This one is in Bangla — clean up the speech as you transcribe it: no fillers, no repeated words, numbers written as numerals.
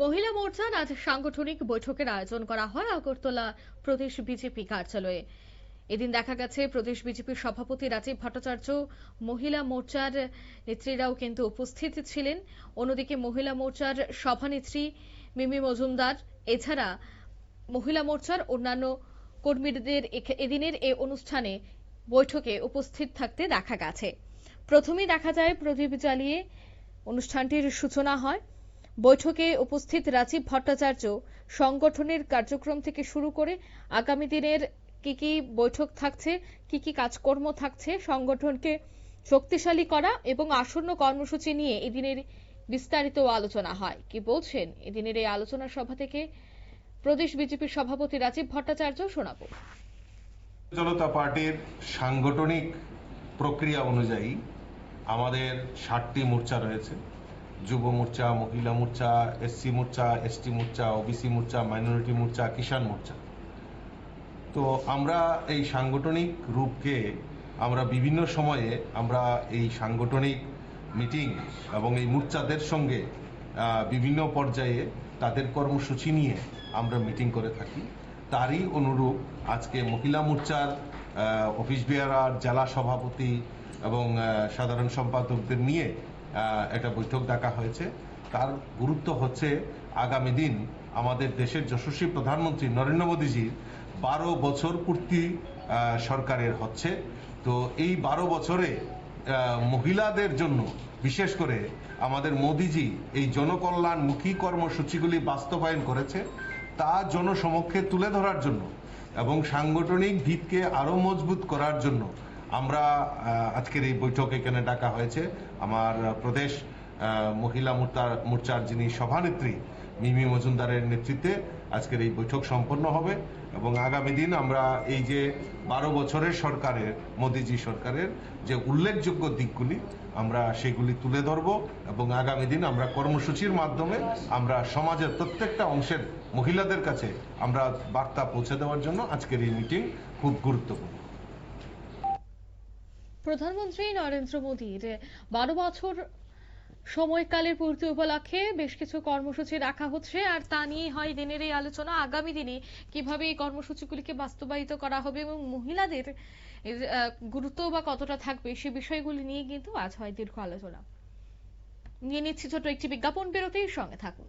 মহিলা মোর্চার আজ সাংগঠনিক বৈঠকের আয়োজন করা হয় আগরতলা প্রদেশ বিজেপি কার্যালয়ে। এদিন দেখা গেছে প্রদেশ বিজেপির সভাপতি রাজীব ভট্টাচার্য, মহিলা মোর্চার নেত্রীরাও কিন্তু উপস্থিত ছিলেন। অন্যদিকে মহিলা মোর্চার সভানেত্রী মিমি মজুমদার, এছাড়া মহিলা মোর্চার অন্যান্য কর্মীদের এদিনের এই অনুষ্ঠানে বৈঠকে উপস্থিত থাকতে দেখা গেছে। প্রথমেই দেখা যায় প্রদীপ জ্বালিয়ে অনুষ্ঠানটির সূচনা হয়। বৈঠকে উপস্থিত রাজীব ভট্টাচার্য সংগঠনের কার্যক্রম থেকে শুরু করে আগামী দিনের কি কি বৈঠক থাকছে, কি কি কাজকর্ম থাকছে, সংগঠনকে শক্তিশালী করা এবং আসন্ন কর্মসূচি নিয়ে এদিনের বিস্তারিত আলোচনা হয়। কি বলছেন এদিনের এই আলোচনা সভা থেকে প্রদেশ বিজেপির সভাপতি রাজীব ভট্টাচার্য, শোনাবো। জনতা পার্টির সাংগঠনিক প্রক্রিয়া অনুযায়ী আমাদের 60টি মোর্চা রয়েছে। যুব মোর্চা, মহিলা মোর্চা, এসসি মোর্চা, এসটি মোর্চা, ওবিসি মোর্চা, মাইনরিটি মোর্চা, কিষাণ মোর্চা। তো আমরা এই সাংগঠনিক রূপকে আমরা বিভিন্ন সময়ে আমরা এই সাংগঠনিক মিটিং এবং এই মোর্চাদের সঙ্গে বিভিন্ন পর্যায়ে তাদের কর্মসূচি নিয়ে আমরা মিটিং করে থাকি। তারই অনুরূপ আজকে মহিলা মোর্চার অফিস বেয়ারার, জেলা সভাপতি এবং সাধারণ সম্পাদকদের নিয়ে একটা বৈঠক ডাকা হয়েছে। তার গুরুত্ব হচ্ছে আগামী দিন আমাদের দেশের যশস্বী প্রধানমন্ত্রী নরেন্দ্র মোদীজির 12 বছর পূর্তি সরকারের হচ্ছে। তো এই 12 বছরে মহিলাদের জন্য বিশেষ করে আমাদের মোদীজি এই জনকল্যাণমুখী কর্মসূচিগুলি বাস্তবায়ন করেছে, তা জনসমক্ষে তুলে ধরার জন্য এবং সাংগঠনিক ভিতকে আরো মজবুত করার জন্য আমরা আজকের এই বৈঠক এখানে ডাকা হয়েছে। আমার প্রদেশ মহিলা মোর্চার যিনি সভানেত্রী মিমি মজুমদারের নেতৃত্বে আজকের এই বৈঠক সম্পন্ন হবে এবং আগামী দিন আমরা এই যে 12 বছরের সরকারের, মোদীজি সরকারের যে উল্লেখযোগ্য দিকগুলি আমরা সেগুলি তুলে ধরব এবং আগামী দিন আমরা কর্মসূচির মাধ্যমে আমরা সমাজের প্রত্যেকটা অংশের মহিলাদের কাছে আমরা বার্তা পৌঁছে দেওয়ার জন্য আজকের এই মিটিং খুব গুরুত্বপূর্ণ। প্রধানমন্ত্রী নরেন্দ্র মোদীর 12 বছর সময়কালের পূর্তি উপলক্ষে বেশ কিছু কর্মসূচি রাখা হচ্ছে, আর তা নিয়ে হয় দিনের এই আলোচনা। আগামী দিনে কিভাবে এই কর্মসূচিগুলিকে বাস্তবায়িত করা হবে এবং মহিলাদের গুরুত্ব বা কতটা থাকবে সে বিষয়গুলি নিয়ে কিন্তু আজ হয় দীর্ঘ আলোচনা। নিয়ে নিচ্ছি ছোট একটি বিজ্ঞাপন বিরতির সঙ্গে থাকুন।